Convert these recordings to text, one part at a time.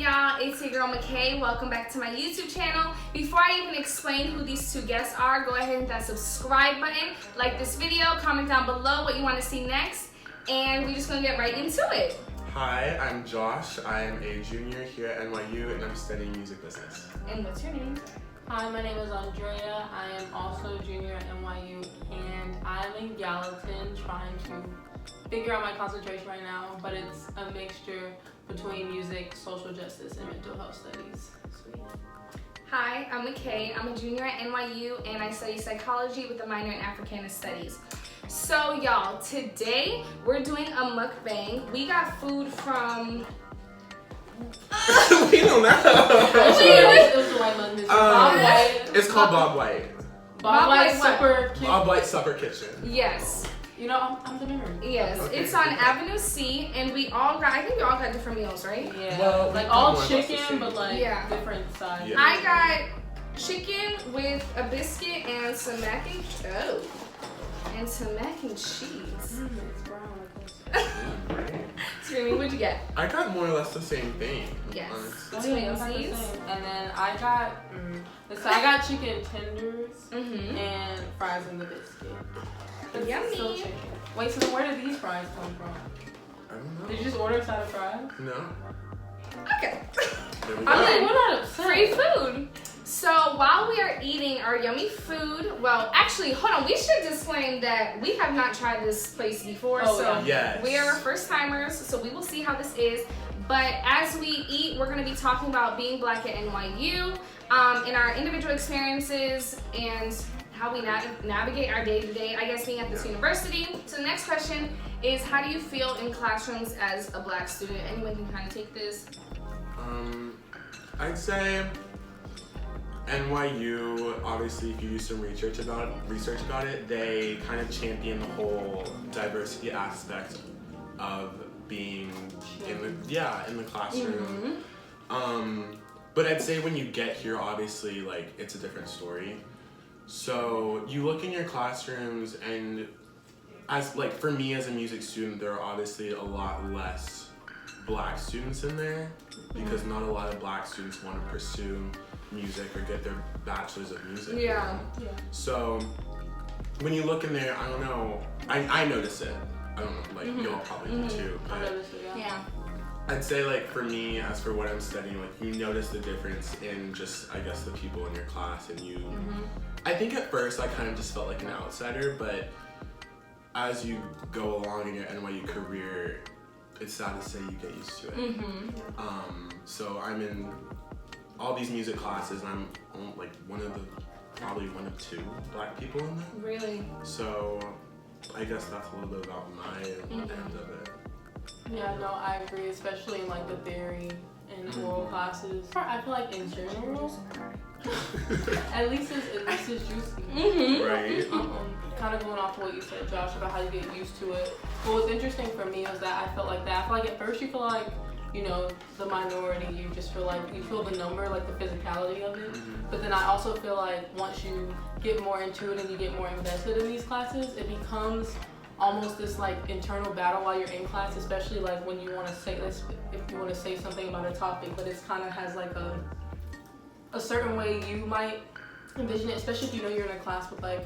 y'all? It's your girl Mickay. Welcome back to my YouTube channel. Before I even explain who these two guests are, go ahead and hit that subscribe button, like this video, comment down below what you want to see next, and we're just gonna get right into it. Hi, I'm Josh. I'm a junior here at NYU and I'm studying music business. And what's your name? Hi, my name is Andrea. I am also a junior at NYU and I'm in Gallatin trying to figure out my concentration right now, but it's a mixture between music, social justice, and mental health studies. Sweet. Hi, I'm Mickay. I'm a junior at NYU and I study psychology with a minor in Africana Studies. So y'all, today we're doing a mukbang. We got food from... We don't know. It was the white London. Bob White. It's called Bob White. Bob White what? Supper Kitchen. Bob White Supper Kitchen. Yes. You know, I'm the nerd. Yes, Okay. It's on Avenue C, and we all got, I think we all got different meals, right? Yeah. Well, like we all got more or less the chicken, same. but like Yeah. different sides. Yeah. I got chicken with a biscuit and some mac and cheese. It's brown. Screaming, what'd you get? I got more or less the same thing. Yes. Honestly. Twinsies. And then I got chicken tenders Mm-hmm. and fries in the biscuit. It's Yummy. still chicken. Wait, so then where did these fries come from? I don't know. Did you just order a side of fries? No. Okay. There we I'm go. like, We're not upset. free food. So while we are eating our yummy food, well, actually, hold on. We should disclaim that we have not tried this place before. Oh, so Yes. we are first timers, so we will see how this is. But as we eat, we're going to be talking about being Black at NYU, and our individual experiences and how we navigate our day-to-day, I guess, being at this university. So the next question is, how do you feel in classrooms as a Black student? Anyone can kind of take this. I'd say NYU, obviously, if you do some research about it, they kind of champion the whole diversity aspect of being in the classroom. But I'd say when you get here, obviously, like, it's a different story. So you look in your classrooms, and as like for me as a music student, there are obviously a lot less Black students in there because not a lot of Black students want to pursue music or get their bachelor's of music. Yeah. So when you look in there, I don't know, I notice it. I don't know, like y'all probably do too. I But noticed it, yeah. I'd say, like, for me, as for what I'm studying, like, you notice the difference in just, I guess, the people in your class, and you, I think at first I kind of just felt like an outsider, but as you go along in your NYU career, it's sad to say you get used to it. So I'm in all these music classes, and I'm like probably one of two Black people in them. Really? So I guess that's a little bit about my end of it. Yeah, no, I agree, especially in like the theory and oral classes. I feel like in general, at least it's juicy. Right? Kind of going off of what you said, Josh, about how you get used to it. What was interesting for me was that I felt like that. I feel like at first you feel like, you know, the minority, you just feel like, you feel the number, like the physicality of it. But then I also feel like once you get more into it and you get more invested in these classes, it becomes almost this like internal battle while you're in class, especially like when you want to say this, if you want to say something about a topic, but it's kind of has like a certain way you might envision it, especially if you know you're in a class with like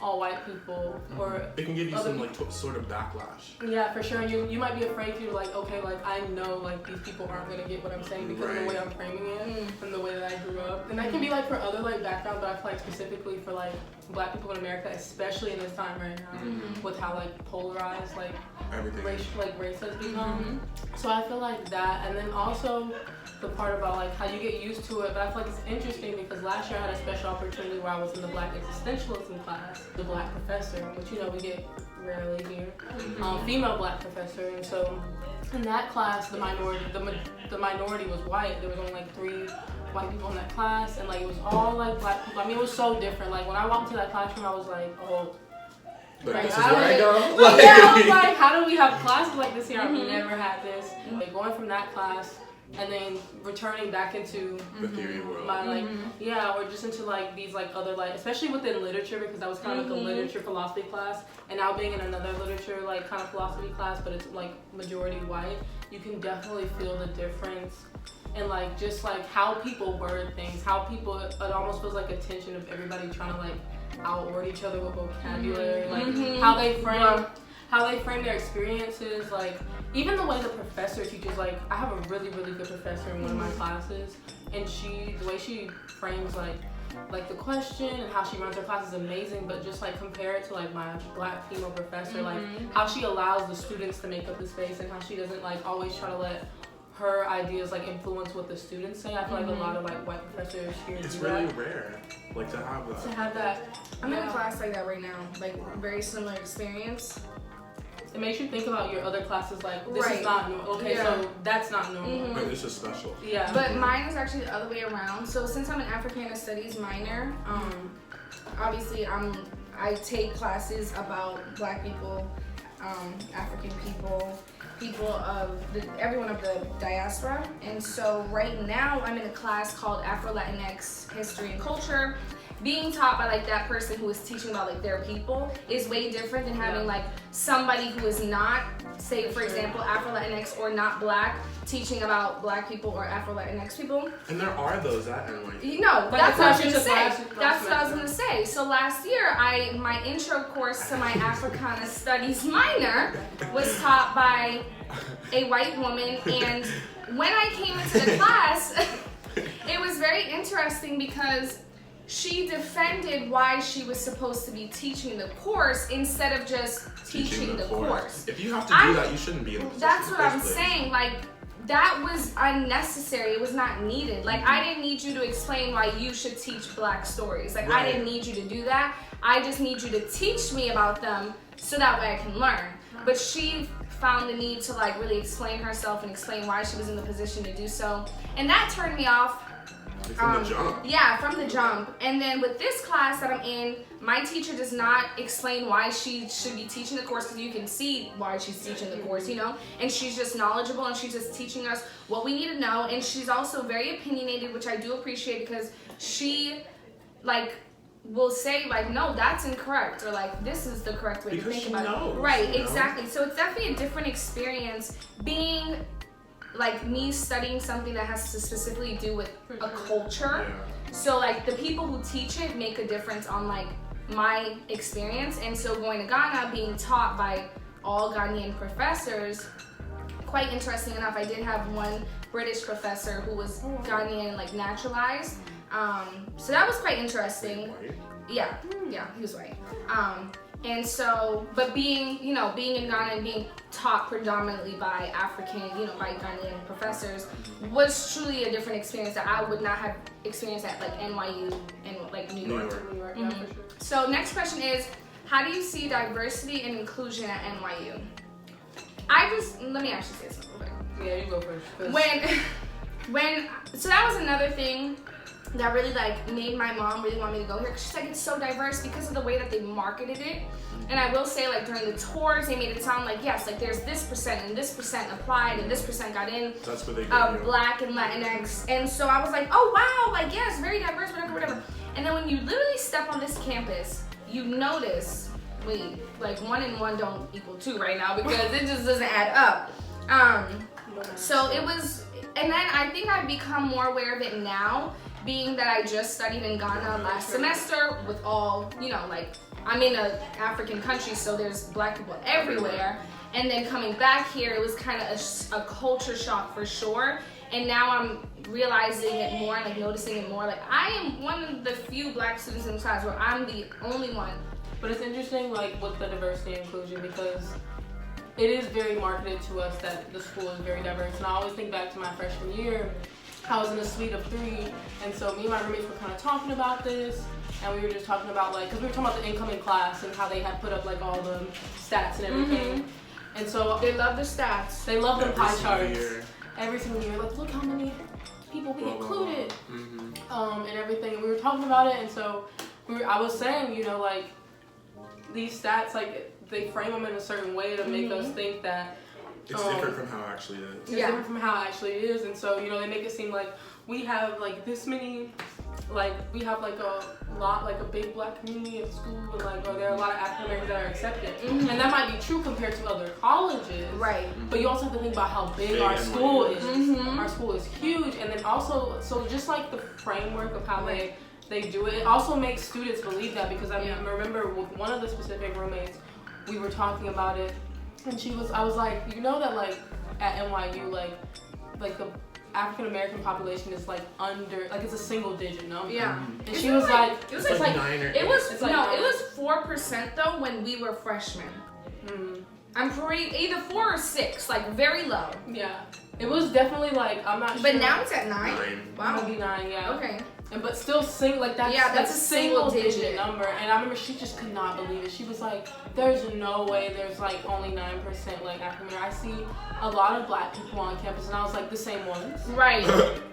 all white people or It can give you other some like sort of backlash. Yeah, for sure. And you might be afraid to like, okay, like I know like these people aren't gonna get what I'm saying because of the way I'm framing it and the way that I grew up. And that can be like for other like backgrounds, but I feel like specifically for like Black people in America, especially in this time right now, with how like polarized like Everything. race has become. So I feel like that, and then also the part about like how you get used to it. But I feel like it's interesting because last year I had a special opportunity where I was in the Black existentialism class, the Black professor, which you know we get rarely here, female Black professor. And so in that class, the minority was white. There was only like 3 white people in that class, and like it was all like Black people. I mean, it was so different. Like when I walked into that classroom, I was like, oh. But Right. this is where I go. Yeah, I was like, how do we have classes like this here? I've never had this. Like going from that class and then returning back into the theory world. my like or just into like these like other like, especially within literature, because that was kind of like a literature philosophy class, and now being in another literature like kind of philosophy class, but it's like majority white, you can definitely feel the difference. And like just like how people word things, how people, it almost feels like a tension of everybody trying to like outword each other with vocabulary, like how they frame their experiences, like even the way the professor teaches. Like I have a really good professor in one of my classes, and the way she frames like the question and how she runs her class is amazing. But just like compare it to like my black female professor, like how she allows the students to make up the space, and how she doesn't like always try to let her ideas like influence what the students say. I feel like a lot of like white professors here It's do really that. rare, like to have that. I'm in a class like that right now, like very similar experience. It makes you think about your other classes, like this is not normal. Okay, so that's not normal. But this is special. Yeah. But mine is actually the other way around. So since I'm an Africana Studies minor, obviously I take classes about Black people, African people of everyone of the diaspora. And so right now I'm in a class called Afro-Latinx History and Culture. Being taught by like that person who is teaching about like their people is way different than having like somebody who is not, say for example, Afro-Latinx or not Black teaching about Black people or Afro-Latinx people. And there are those at NYU. No, that's what I was gonna say. last That's what I was gonna say. So last year, my intro course to my Africana Studies minor was taught by a white woman, and when I came into the class, it was very interesting because she defended why she was supposed to be teaching the course instead of just teaching the course. If you have to do that, you shouldn't be in the position. That's what I'm saying. Like, that was unnecessary. It was not needed. Like, I didn't need you to explain why you should teach Black stories. Like, I didn't need you to do that. I just need you to teach me about them so that way I can learn. But she found the need to like really explain herself and explain why she was in the position to do so. And that turned me off. From the jump. Yeah, from the jump. And then with this class that I'm in, my teacher does not explain why she should be teaching the course, because you can see why she's teaching the course, you know? And she's just knowledgeable, and she's just teaching us what we need to know. And she's also very opinionated, which I do appreciate, because she like will say like, no, that's incorrect, or like, this is the correct way to think about it. Right, exactly. So it's definitely a different experience being like me studying something that has to specifically do with a culture. So like the people who teach it make a difference on like my experience. And so going to Ghana, being taught by all Ghanaian professors, quite interesting enough, I did have one British professor who was Ghanaian, like naturalized. So that was quite interesting. Yeah, he was white. And so, but being in Ghana and being taught predominantly by African, by Ghanaian professors was truly a different experience that I would not have experienced at like NYU and like New York. Yeah, for sure. So next question is, how do you see diversity and inclusion at NYU? Let me actually say something real quick. Yeah, you go first. So that was another thing that really like made my mom really want me to go here, because she's like, it's so diverse because of the way that they marketed it. And I will say, like, during the tours, they made it sound like, yes, like there's this percent and this percent applied and this percent got in. That's what they Black and Latinx. And so I was like, oh wow, like yes, very diverse, whatever. And then when you literally step on this campus, you notice, wait, like 1 and 1 don't equal 2 right now, because it just doesn't add up. So it was, and then I think I've become more aware of it now, being that I just studied in Ghana last semester with all, like I'm in an African country, so there's Black people everywhere. And then coming back here, it was kind of a culture shock for sure. And now I'm realizing it more, like noticing it more. Like I am one of the few Black students in the class where I'm the only one. But it's interesting, like with the diversity and inclusion, because it is very marketed to us that the school is very diverse. And I always think back to my freshman year. I was in a suite of 3, and so me and my roommates were kind of talking about this, and we were just talking about like, because we were talking about the incoming class and how they had put up like all the stats and everything. And so they love the stats. They love the pie charts. Every single year, like look how many people we included, and everything. And we were talking about it, and so I was saying, like these stats, like they frame them in a certain way to make us think that It's different from how it actually is. It's different from how it actually is, and so they make it seem like we have like this many, like we have like a lot, like a big black community at school, and like there are a lot of African Americans that are accepted, and that might be true compared to other colleges, right? But you also have to think about how big our school is. Our school is huge, and then also so just like the framework of how they do it, it also makes students believe that, because I remember with one of the specific roommates, we were talking about it. And I was like, that like at NYU, like the African American population is like under, like it's a single digit number. Yeah. And she was like, it was like 9 or 8. It was it was 4% though when we were freshmen. I'm pretty either 4 or 6, like very low. Yeah. It was definitely like, I'm not sure. But now it's at 9. 9. Wow. Maybe 9, yeah. Okay. But still like that's that's a single digit number. And I remember she just could not believe it. She was like, there's no way there's like only 9% like African American. I see a lot of black people on campus, and I was like, the same ones. Right.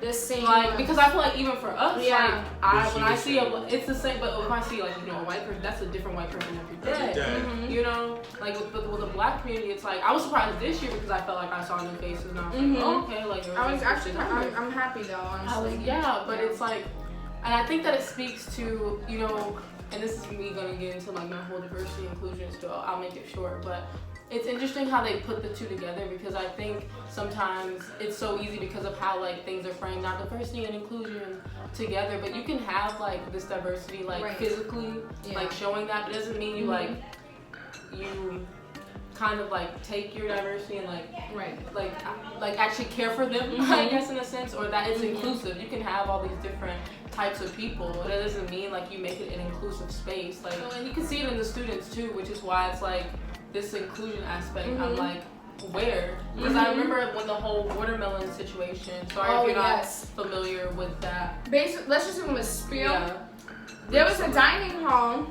The same ones. Because I feel like even for us, like when I see it's the same, but if I see like a white person, that's a different white person every day. Like with the black community, it's like I was surprised this year because I felt like I saw new faces, and I was like, oh, okay, like I was actually I'm happy though, honestly. But it's like, and I think that it speaks to, and this is me gonna get into like my whole diversity inclusion, so I'll make it short, but it's interesting how they put the two together, because I think sometimes it's so easy because of how like things are framed, not diversity and inclusion together, but you can have like this diversity like physically like showing that, but it doesn't mean you like you kind of like take your diversity and like actually care for them, I guess, in a sense, or that it's inclusive. You can have all these different types of people, but it doesn't mean like you make it an inclusive space. Like, and you can see it in the students too, which is why it's like this inclusion aspect. I'm like, where? Because I remember when the whole watermelon situation. Sorry if you're not familiar with that. Basically, let's just give them a spiel. There was a dining hall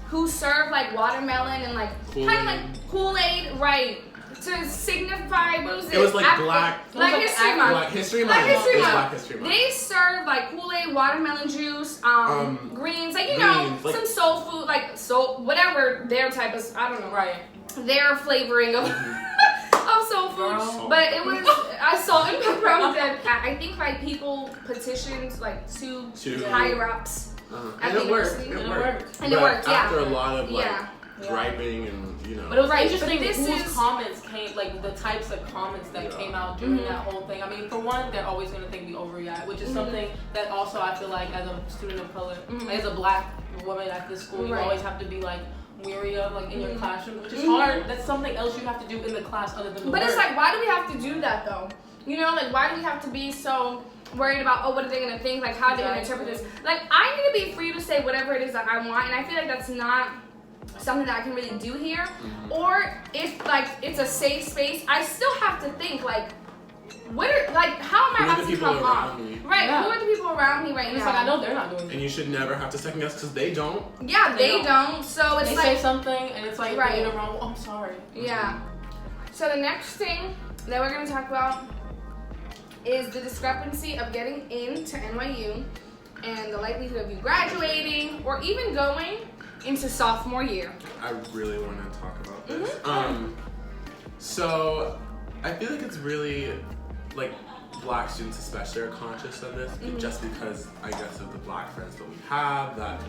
who served like watermelon and like kind of like Kool-Aid, right? To signify, what was it? It was like Black History Month. Black History Month. They served like Kool-Aid, watermelon juice, greens, like some soul food, like whatever their type of, I don't know, their flavoring of of soul food. But it was salt and pepper. I think like people petitioned like to higher ups. And it worked. And it worked. After a lot of griping and But it was interesting whose comments came, like the types of comments that came out during that whole thing. I mean, for one, they're always gonna think we overreact, which is something that also I feel like as a student of color, as a black woman at this school, you always have to be like weary of, like in your classroom, which is hard. That's something else you have to do in the class other than the work. It's like, why do we have to do that though? Like why do we have to be so worried about, what are they gonna think? Like how are they gonna interpret this? Like I need to be free to say whatever it is that I want, and I feel like that's not something that I can really do here. Or if like it's a safe space, I still have to think like, how am I about to come off? Right, who are the people around me right now? It's like I know they're not doing it. And you should never have to second guess because they don't. Yeah, they don't. So it's they like say something and it's like right. Wrong. Oh, I'm sorry. Yeah. So the next thing that we're gonna talk about is the discrepancy of getting into NYU and the likelihood of you graduating or even going into sophomore year. I really want to talk about this. So I feel like it's really like black students especially are conscious of this just because I guess of the black friends that we have that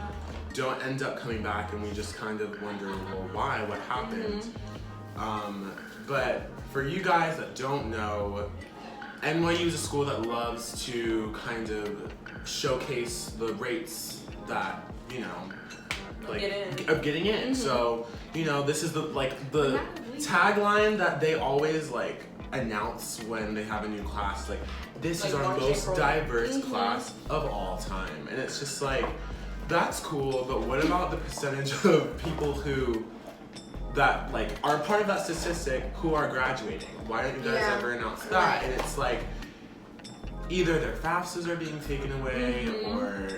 don't end up coming back and we just kind of wonder, well, why? What happened? But for you guys that don't know, NYU is a school that loves to kind of showcase the rates that, like of getting in. So, this is the tagline that they always announce when they have a new class. This is our most diverse class of all time. And it's just that's cool, but what about the percentage of people who that are part of that statistic who are graduating? Why don't you guys ever announce that? And it's either their FAFSAs are being taken away or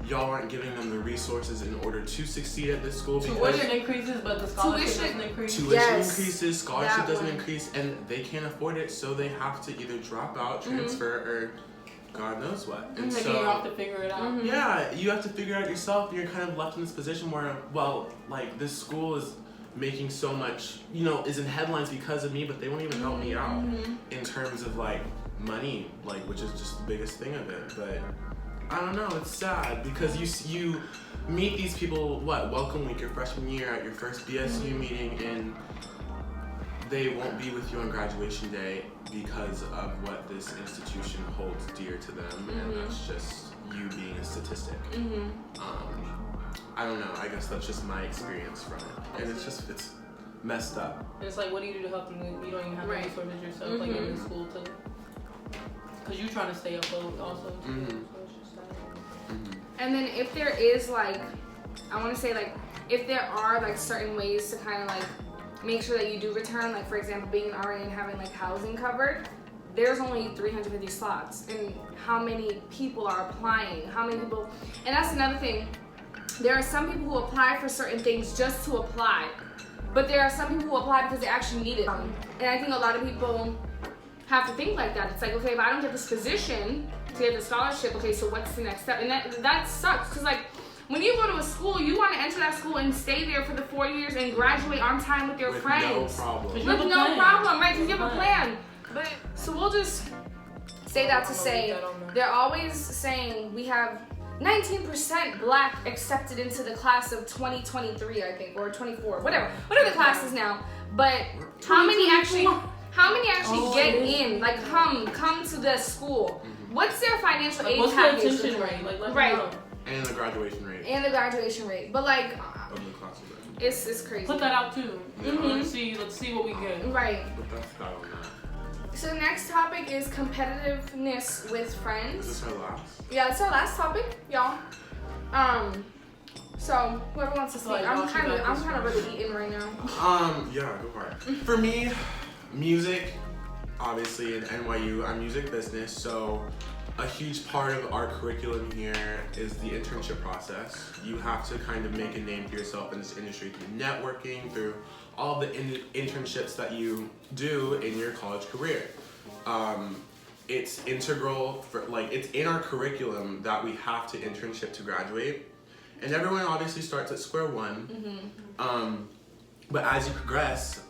y'all aren't giving them the resources in order to succeed at this school. Tuition increases, but the scholarship doesn't increase. Tuition increases, scholarship doesn't increase, and they can't afford it, so they have to either drop out, transfer, or God knows what. And so you have to figure it out. Yeah, you have to figure it out yourself, and you're kind of left in this position where, this school is making so much, is in headlines because of me, but they won't even help me out in terms of like money, like, which is just the biggest thing of it. But I don't know, it's sad because you meet these people, welcome week, your freshman year at your first BSU meeting, and they won't be with you on graduation day because of what this institution holds dear to them, and that's just you being a statistic. I don't know, I guess that's just my experience from it, and it's messed up. And it's like, what do you do to help them? You don't even have the resources yourself, like in school to, because you're trying to stay afloat also too, so it's just like. And then if there is like, I want to say like, if there are like certain ways to kind of like make sure that you do return, like for example being an RA and having like housing covered, there's only 350 slots, and how many people are applying, and that's another thing. There are some people who apply for certain things just to apply, but there are some people who apply because they actually need it. And I think a lot of people have to think like that. It's like, okay, if I don't get this position to get the scholarship, okay, so what's the next step? And that sucks, because like when you go to a school, you want to enter that school and stay there for the 4 years and graduate on time with your friends. No problem. With no problem, right? Because you have a plan. But so we'll just say that to say they're always saying we have 19% black accepted into the class of 2023, I think, or 24, whatever the class is now. But how many actually get in? Like come to the school. What's their financial aid what's package? What's the attention rate? Like, right. And the graduation rate. But like, of the class of it's crazy. Put that out too. Let's see what we get. Right. But that's not on that. So the next topic is competitiveness with friends. Is this our last? Yeah, it's our last topic, y'all. So whoever wants to speak, I'm kind of really eating right now. Yeah, go for it. For me, music, obviously in NYU, I'm music business, so a huge part of our curriculum here is the internship process. You have to kind of make a name for yourself in this industry through networking, through all the internships that you do in your college career. It's integral it's in our curriculum that we have to internship to graduate. And everyone obviously starts at square one. But as you progress,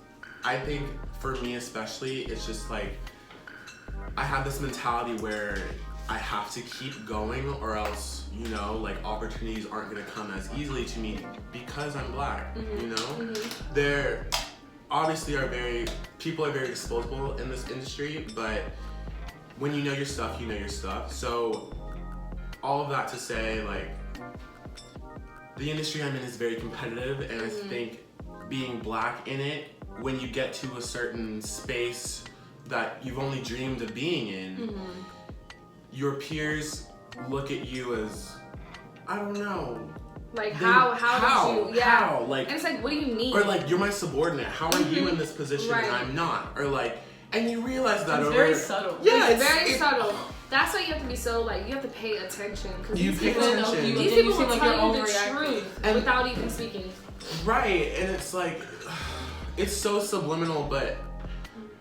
I think for me especially, it's just like, I have this mentality where I have to keep going, or else, opportunities aren't gonna come as easily to me because I'm black, There obviously people are very disposable in this industry, but when you know your stuff, you know your stuff. So all of that to say, like, the industry I'm in is very competitive, and I think being black in it, when you get to a certain space that you've only dreamed of being in, your peers look at you as, I don't know. Like, how did you, How? Like, and it's like, what do you need? Or like, you're my subordinate. How are you in this position and I'm not? Or like, and you realize that it's over. very subtle. Yeah, it's very subtle. That's why you have to be so, like, you have to pay attention. Because you pay attention. These people will tell you the truth without even speaking. Right, and it's like, it's so subliminal, but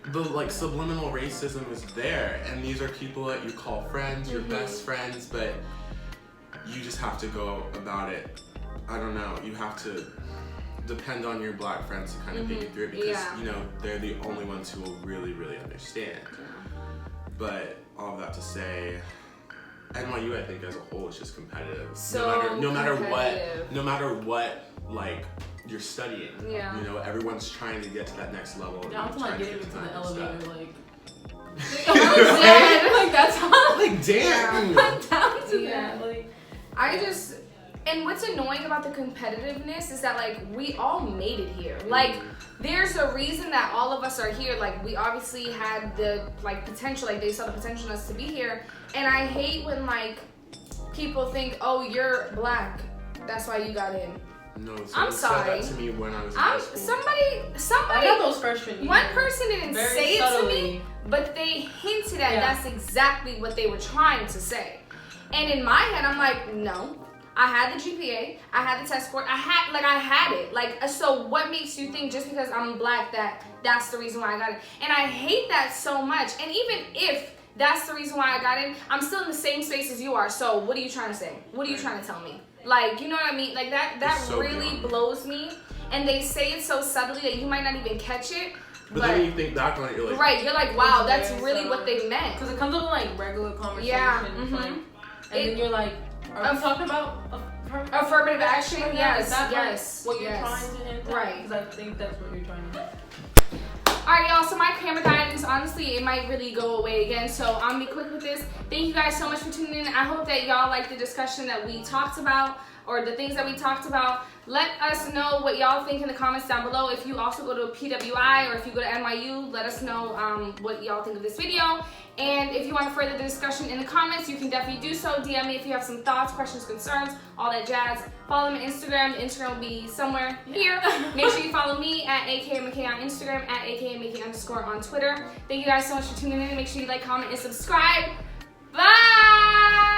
the subliminal racism is there, and these are people that you call friends, your best friends, but you just have to go about it. I don't know, you have to depend on your black friends to kind of get you through it, because they're the only ones who will really, really understand. But all of that to say, NYU, I think as a whole is just competitive. So no matter what, like, you're studying. Yeah. Everyone's trying to get to that next level. Down to like getting into the elevator, like. Like, that's how. Like, damn. Down to that, like. And what's annoying about the competitiveness is that, like, we all made it here. Like, there's a reason that all of us are here. Like, we obviously had the, like, potential, like, they saw the potential in us to be here. And I hate when, like, people think, oh, you're black, that's why you got in. No, I'm sorry. Said that to me when I was in high school. I got those freshman years. One person didn't say it to me, but they hinted at that's exactly what they were trying to say. And in my head, I'm like, no. I had the GPA, I had the test score, I had it. Like, so what makes you think just because I'm black that's the reason why I got it? And I hate that so much. And even if that's the reason why I got in, I'm still in the same space as you are. So what are you trying to say? What are you trying to tell me? Like, you know what I mean? Like, that so really blows me. and they say it so subtly that you might not even catch it. But then when you think back on it, you're like, right, you're like, wow, that's really what they meant. Because it comes up in like regular conversation. Yeah. And then you're like, are we talking about affirmative action? Yes, Is that yes. what you're trying to hint at? Right. Because I think that's what you're trying to hint. Alright, y'all, so my camera guidance, honestly, it might really go away again, so I'm gonna be quick with this. Thank you guys so much for tuning in. I hope that y'all like the discussion that we talked about, or the things that we talked about. Let us know what y'all think in the comments down below. If you also go to PWI or if you go to NYU, let us know what y'all think of this video. And if you want to further the discussion in the comments, you can definitely do so. DM me if you have some thoughts, questions, concerns, all that jazz. Follow me on Instagram. The Instagram will be somewhere here. Make sure you follow me at aka on Instagram, at aka on Twitter. Thank you guys so much for tuning in. Make sure you like, comment, and subscribe. Bye!